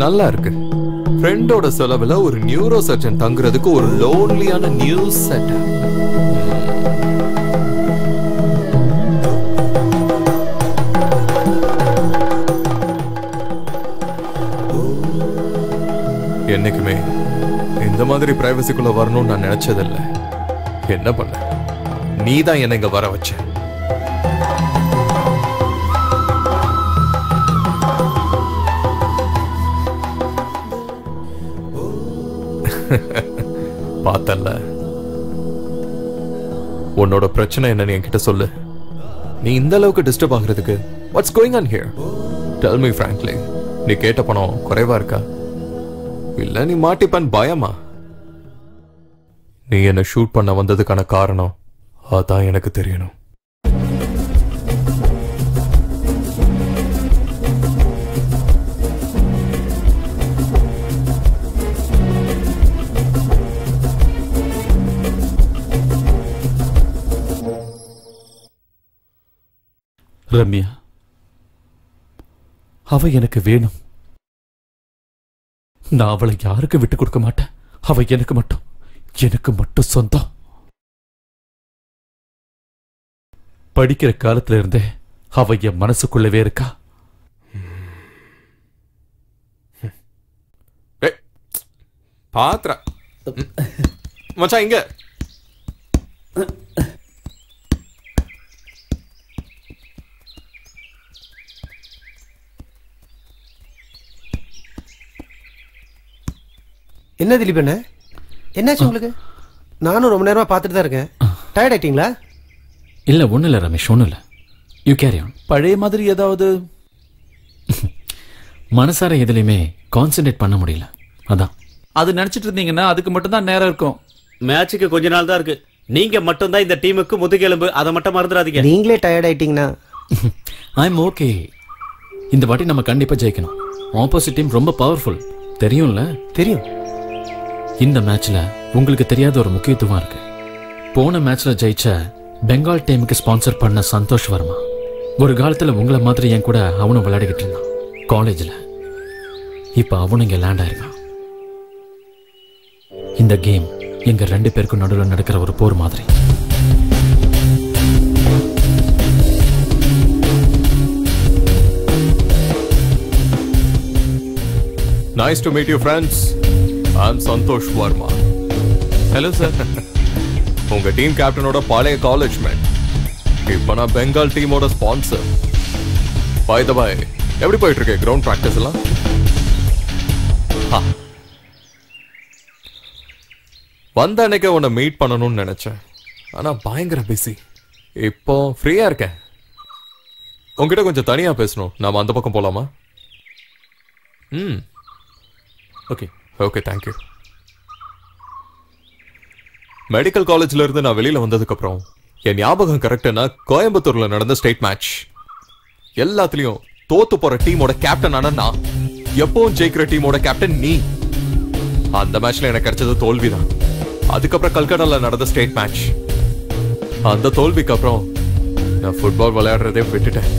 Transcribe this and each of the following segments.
நல்லா இருக்கு. ஃப்ரெண்டோட செலவுல ஒரு நியூரோ சர்ஜன் தங்குறதுக்கு ஒரு லோன்லியான நியூ செட். என்னைக்குமே இந்த மாதிரி பிரைவசிக்குள்ள வரணும்னு நான் நினைச்சதில்லை. என்ன பண்ண, நீதான் என்ன இங்க வர வச்ச. பார்த்தல்ல, உன்னோட பிரச்சனை என்னன்னு என்கிட்ட சொல்லு. நீ இந்த அளவுக்கு டிஸ்டர்ப் ஆகுறதுக்கு what's going on here? Tell me frankly. நீ கேட்ட பணம் குறைவா இருக்கா, இல்ல நீ மாட்டிப்பன் பயமா? நீ என்ன ஷூட் பண்ண வந்ததுக்கான காரணம் அதான் எனக்கு தெரியணும். ரம்யா, அவ எனக்கு வேணும். நான் அவளை யாருக்கு விட்டு கொடுக்க மாட்டேன். அவ எனக்கு மட்டும் சொந்தம். படிக்கிற காலத்துல இருந்தே அவ என் மனசுக்குள்ளவே இருக்கா. பாத்ரா மச்சான் இங்க. என்ன திலீப், என்ன என்னாச்சு உங்களுக்கு? நானும் ரொம்ப நேரமா பார்த்துட்டு தான் இருக்கேன். டயர்ட் ஆயிட்டீங்களா? இல்ல, ஒண்ணு இல்ல ரமேஷ், ஒண்ணு இல்ல. You carry on. பழைய மாதிரி ஏதாவது மனசார எதுலையுமே கான்சென்ட்ரேட் பண்ண முடியல. அதான் அது நினைச்சிட்டு இருந்தீங்கன்னா அதுக்கு மட்டும் தான் நேரம் இருக்கும். மேட்சுக்கு கொஞ்ச நாள் தான் இருக்கு. நீங்க மட்டும் தான் இந்த டீமுக்கு முதுகெலும்பு. அதை மட்டும் மறந்துடாதீங்க. நீங்களே டயர்ட் ஆயிட்டீங்கன்னா ஐ எம் ஓகே. இந்த வாட்டி நம்ம கண்டிப்பா ஜெயிக்கணும். ஆப்போசிட் டீம் ரொம்ப பவர்ஃபுல், தெரியும்ல? தெரியும். இந்த மேட்ச்ல உங்களுக்கு தெரியாத ஒரு முக்கியத்துவம் இருக்கு. போன மேட்ச்ல ஜெயிச்ச பெங்கால் டீமுக்கு ஸ்பான்சர் பண்ண சந்தோஷ் வர்மா ஒரு காலத்துல உங்களை மாதிரி என் கூட அவனும் விளையாடிக்கிட்டு இருந்தான் காலேஜ்ல. இப்ப அவனும் இங்க லேண்ட் ஆயிருக்கான். இந்த கேம் எங்க 2 பேருக்கும் நடுவில் நடக்கிற ஒரு போர் மாதிரி. Nice to meet you, friends. I'm Santosh Verma. Hello, sir. உங்க டீம் கேப்டனோட பழைய காலேஜ் மேன். இப்ப நான் பெங்கால் டீமோட ஸ்பான்சர். பை த பை, எப்படி போயிட்டு இருக்கு கிரவுண்ட் பிராக்டிஸ் எல்லாம்? வந்த அன்னைக்கு உன்னை மீட் பண்ணணும்னு நினைச்சேன், ஆனா பயங்கர பிஸி. இப்போ ஃப்ரீயா இருக்கேன். உங்ககிட்ட கொஞ்சம் தனியா பேசணும். நாம அந்த பக்கம் போலாமா? Okay okay, thank you. மெடிக்கல் காலேஜ்ல இருந்து நான் வெளியில வந்ததுக்கு அப்புறம் என் ஞாபகம் கரெக்டா கோயம்புத்தூர்ல நடந்த ஸ்டேட் மேட்ச் எல்லாத்துலயும் தோத்து போற டீமோட கேப்டன் ஆனா நான், எப்பவும் ஜெயிக்கிற டீமோட கேப்டன் நீ. அந்த மேட்ச்ல எனக்கு கிடைச்சது தோல்விதான். அதுக்கப்புறம் கல்கட்டால நடந்த ஸ்டேட் மேட்ச், அந்த தோல்விக்கு அப்புறம் நான் ஃபுட்பால் விளையாடுறதே விட்டுட்டேன்.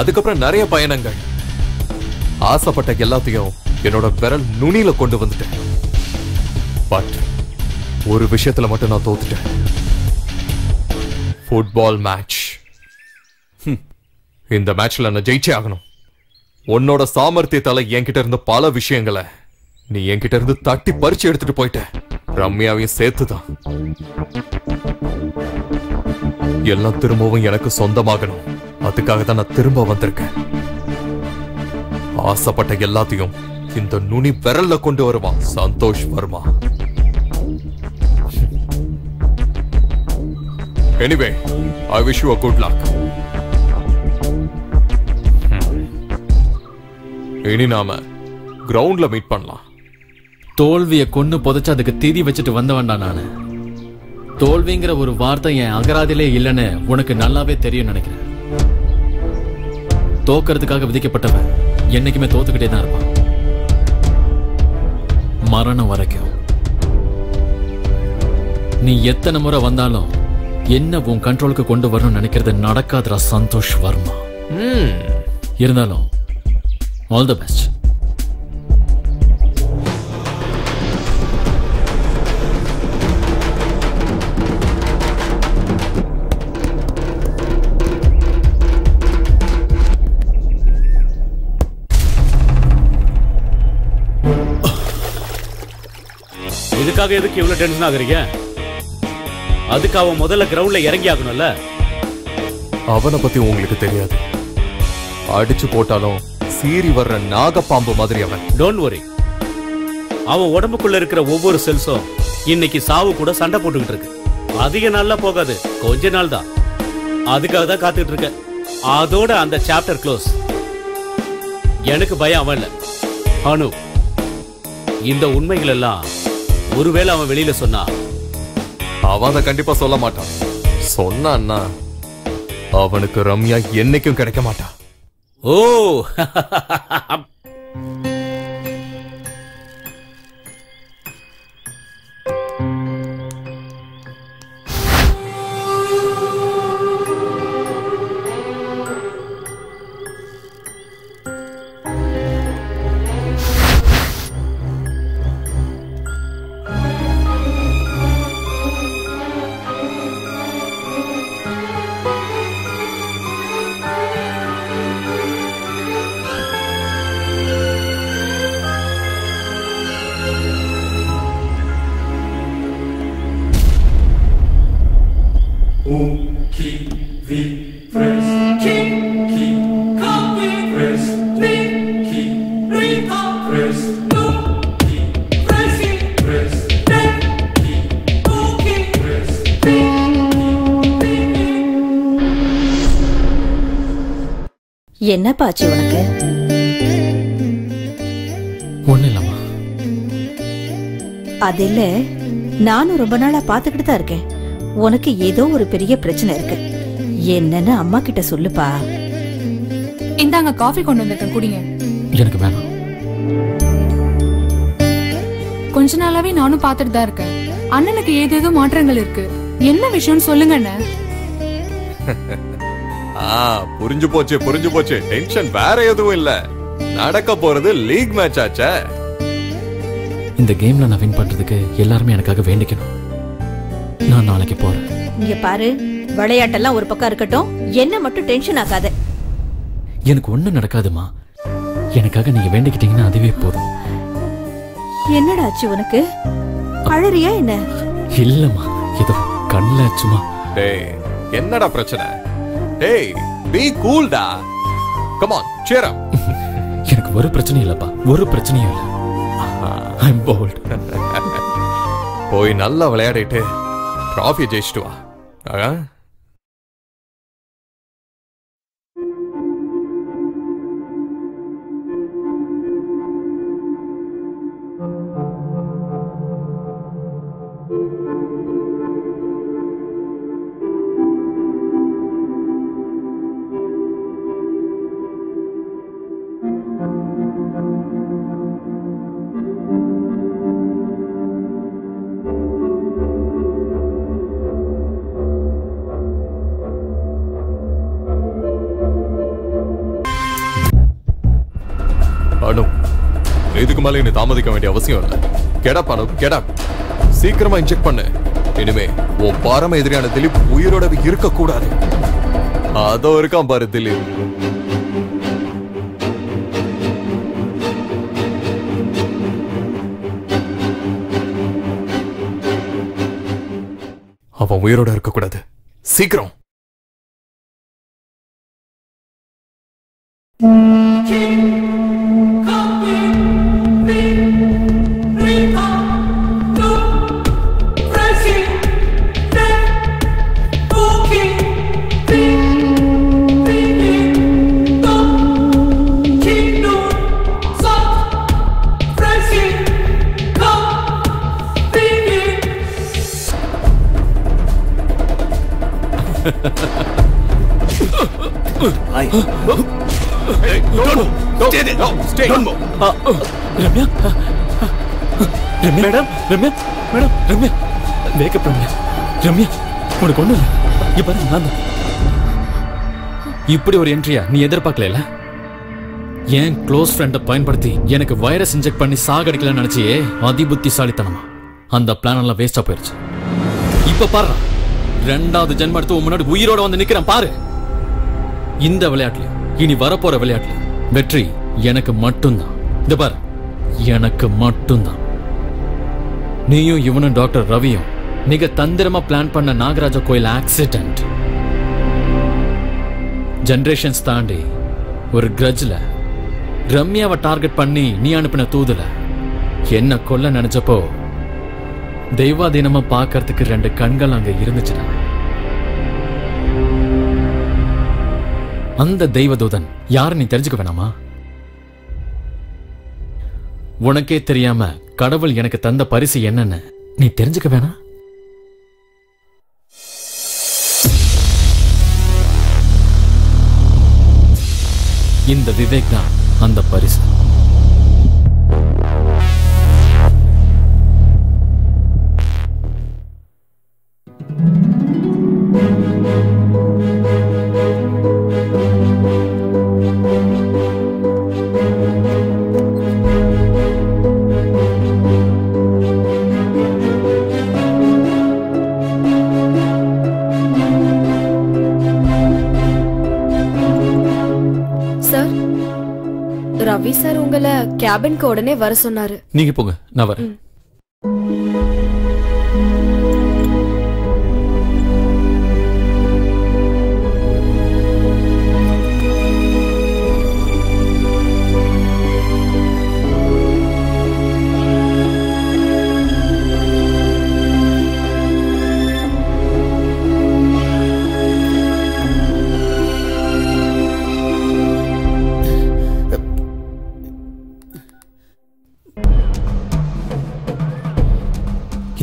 அதுக்கப்புறம் நிறைய பயணங்கள், ஆசைப்பட்ட எல்லாத்தையும் என்னோட விரல் நுனியில கொண்டு வந்துட்டேன். பட் ஒரு விஷயத்துல மட்டும் நான் தோத்துட்டேன். Football match. இந்த மேட்ச்ல நான் ஜெயிச்சே ஆகணும். உன்னோட சாமர்த்தியத்தால என்கிட்ட இருந்த பல விஷயங்களை நீ என்கிட்ட இருந்து தட்டி பறிச்சு எடுத்துட்டு போயிட்ட. ரம்யாவையும் சேர்த்துதான். எல்லாம் திரும்பவும் எனக்கு சொந்தமாகணும். அதுக்காக தான் நான் திரும்ப வந்திருக்கேன். ஆசைப்பட்ட எல்லாத்தையும் இந்த நுனி விரல்ல கொண்டு வருவான் Santosh Varma. Anyway, I wish you a good luck. இனி நாம கிரவுண்ட்ல மீட் பண்ணலாம். தோல்வியை கொன்னு புதைச்சு அதுக்கு தீதி வச்சுட்டு வந்தவன்டா நானு. தோல்விங்கிற ஒரு வார்த்தை என் அகராதிலே இல்லைன்னு உனக்கு நல்லாவே தெரியும் நினைக்கிறேன். தோக்கிறதுக்காக விதிக்கப்பட்டவன் என்னைக்குமே தோத்துக்கிட்டே தான் இருப்பான், மரணம் வரைக்கும். நீ எத்தனை முறை வந்தாலும் என்ன உன் கண்ட்ரோலுக்கு கொண்டு வரணும்னு நினைக்கிறது நடக்காதுடா சந்தோஷ் வர்மா. இருந்தாலும் ஆல் தி பெஸ்ட். இதுக்காக எதுக்கு இவ்வளவு டென்ஷன் ஆகுறீங்க? அதுக்கு அவன் முதல்ல கிரவுண்ட்ல இறங்கி ஆகணும்ல. அவனை பத்தி உங்களுக்கு தெரியாது. அடிச்சு போட்டாலும் சீறி வர்ற நாகப்பாம்பு மாதிரி அவன். Don't worry. அவன் உடம்புக்குள்ள இருக்கிற ஒவ்வொரு செல்ஸும் இன்னைக்கு சாவு கூட சண்டை போட்டுக்கிட்டு இருக்கு. அதிக நாள்ல போகாது, கொஞ்ச நாள் தான். அதுக்காக தான் காத்துக்கிட்டு இருக்க. அதோட அந்த சாப்டர் க்ளோஸ். எனக்கு பயம் அவன் இல்ல, அனு. இந்த உண்மைகள் எல்லாம் ஒருவேளை அவன் வெளியில சொன்னா, அவன் அதை கண்டிப்பா சொல்ல மாட்டான். சொன்னான்னா அவனுக்கு ரம்யா என்னைக்கும் கிடைக்க மாட்டா. ஓ என்னப்பா ஆச்சு உனக்கு? ஒண்ணு இல்லம்மா. அது இல்ல, நானும் ரொம்ப நாளா பாத்துக்கிட்டு தான் இருக்கேன். உனக்கு ஏதோ ஒரு பெரிய பிரச்சனை இருக்கு. என்னன்னு அம்மா கிட்ட சொல்லுப்பா. இந்தாங்க காஃபி கொண்டு வந்திருக்கேன், குடிங்க. எனக்கு வேணாம். கொஞ்ச நாளாவே நானும் பாத்துட்டு தான் இருக்கேன். அண்ணனுக்கு ஏதேதோ மாற்றங்கள் இருக்கு. என்ன விஷயம்னு சொல்லுங்க அண்ணன். புரிஞ்சு போச்சு, புரிஞ்சு போச்சு. டென்ஷன் வேற எதுவும் இல்ல. நடக்க போறது லீக் மேட்ச் ஆச்சே. இந்த கேம்ல நான் வின் பண்றதுக்கு எல்லாருமே எனக்காக வேண்டிக்கணும். நான் நாளைக்கு போறேன். இங்க பாரு, விளையாட்டெல்லாம் ஒரு பக்கம் இருக்கட்டும், என்ன மட்டும் டென்ஷன் ஆகாத. எனக்கு ஒண்ணு நடக்காதுமா. எனக்காக நீங்க வேண்டிக்கிட்டீங்கன்னா அதுவே போதும். என்னடா ஆச்சு உனக்கு? அழறியா என்ன? இல்லம்மா, ஏதோ கண்ணுல சும்மா. டேய், என்னடா பிரச்சனை? டேய், பீ கூல்டா. Come on, cheer up. எனக்கு ஒரு பிரச்சனையும் இல்லப்பா, ஒரு பிரச்சனையும் இல்ல. I am bold. போய் நல்லா விளையாடிட்டு டிராஃபி ஜெயிச்சிட்டு வா. அனு, இதுக்கு மேல நீ தாமதிக்க வேண்டிய அவசியம் இல்லை. கெட் அப் அனு, கெட் அப். சீக்கிரமா இன்ஜெக்ட் பண்ணு. இனிமே உன் பாரம எதிரியான திலீப் உயிரோட இருக்க கூடாது. அதோ இருக்கான் பாரு திலீப். அவன் உயிரோட இருக்க கூடாது. சீக்கிரம். Madam Ramya madam Ramya wake up Ramya Ramya உனக்கு ஒண்ணு இல்லை. இங்க பாரு நான் தான். இப்படி ஒரு என்ட்ரியா நீ எதிர்பார்க்கல? ஏன் க்ளோஸ் ஃப்ரெண்டை பயன்படுத்தி எனக்கு வைரஸ் இன்ஜெக்ட் பண்ணி சாகடிக்கலன்னு நினைச்சியே அதிபுத்திசாலித்தனமா? அந்த பிளான் எல்லாம் வேஸ்டா போயிருச்சு. இப்ப பாரு, ரெண்டாவது ஜென்ம எடுத்து உன் முன்னாடி உயிரோட வந்து நிக்கிறேன் பாரு. இந்த விளையாட்டுல இனி வரப்போற விளையாட்டுல வெற்றி எனக்கு மட்டும்தான். இந்த பாரு, எனக்கு மட்டும்தான். நீயும் இவனும் டாக்டர் ரவியும் மிக தந்திரமா பிளான் பண்ண நாகராஜ கோயில் ஆக்சிடென்ட் ஜெனரேஷன்ஸ் தாண்டி ஒரு கிரட்ஜ்ல ரம்யாவை டார்கெட் பண்ணி நீ அனுப்பின தூதுல என்ன கொல்ல நினைச்சப்போ தெய்வாதீனமா பார்க்கறதுக்கு 2 கண்கள் அங்க இருந்துச்சுடா. அந்த தெய்வதூதன் யாரு நீ தெரிஞ்சுக்க வேணாமா? உனக்கே தெரியாம கடவுள் எனக்கு தந்த பரிசு என்னன்னு நீ தெரிஞ்சுக்க வேணாம்? இந்த விவேக் தான் அந்த பரிசு. ரவி சார் உங்களை கேபினுக்கு உடனே வர சொன்னாரு. நீங்க போங்க, நான் வரேன்.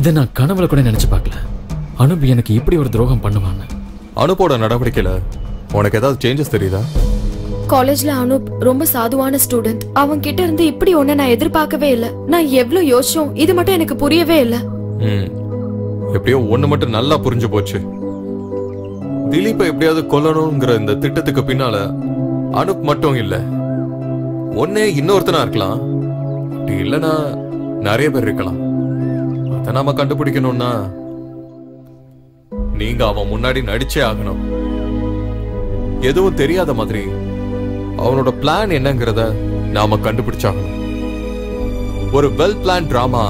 இதை நான் கனவுல கூட நினைச்சு பார்க்கல. அனுப் எனக்கு இப்படி ஒரு துரோகம் பண்ணுவான்னு. அனுப்போட நடவடிக்கையில உனக்கு ஏதாவது சேஞ்சஸ் தெரியுதா? காலேஜ்ல அனுப் ரொம்ப சாதுவான ஸ்டூடெண்ட். அவன் கிட்ட இருந்து இப்படி ஒண்ணு நான் எதிர்பார்க்கவே இல்ல. நான் எவ்வளவு யோசிச்சோம், இது மட்டும் எனக்கு புரியவே இல்ல. எப்படியோ ஒண்ணு மட்டும் நல்லா புரிஞ்சு போச்சு. திலீப்பை எப்படியாவது கொல்லணுங்கிற இந்த திட்டத்துக்கு பின்னால அனுப் மட்டும் இல்ல, ஒன்னே இன்னொருத்தனா இருக்கலாம். இல்லனா நிறைய பேர் இருக்கலாம். அதை நாம கண்டுபிடிக்கணும்னா நீங்க அவன் முன்னாடி நடிச்சே ஆகணும். எதுவும் தெரியாத மாதிரி அவனோட பிளான் என்னங்கிறத நாம கண்டுபிடிச்சாகணும். ஒரு வெல் பிளான் டிராமா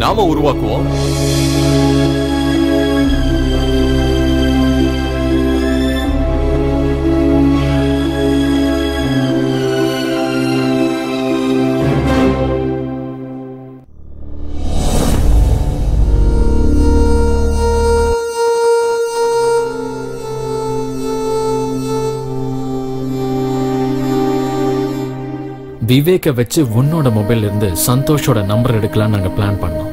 நாம உருவாக்குவோம். விவேக்க வச்சு உன்னோட மொபைல் இருந்து சந்தோஷோட நம்பர் எடுக்கலாம் நாங்க பிளான் பண்ணோம்.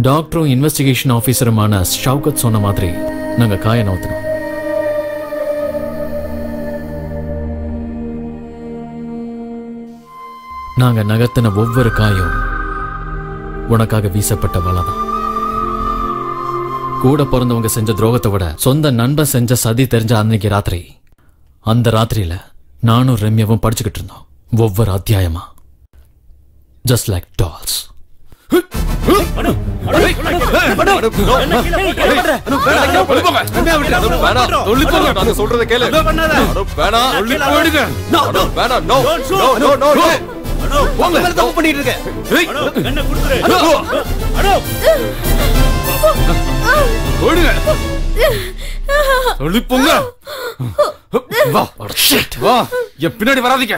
டாக்டரும் இன்வெஸ்டிகேஷன் ஆபீசருமான ஷவுகத் சொன்ன மாதிரி நாங்க காய நவுத்தணும். நாங்க நகர்த்தின ஒவ்வொரு காயும் உனக்காக வீசப்பட்ட வலைதான். கூட பிறந்தவங்க செஞ்ச துரோகத்தை விட சொந்த நண்பன் செஞ்ச சதி தெரிஞ்ச அன்னைக்கு ராத்திரி, அந்த ராத்திரியில நானும் ரம்யாவும் படிச்சுக்கிட்டு இருந்தோம் ஒவ்வொரு அத்தியாயமா. just like dolls. சொல்றத கேளு. தப்பு பண்ணிட்டு இருக்க. வா, என் பின்னாடி வராதீங்க.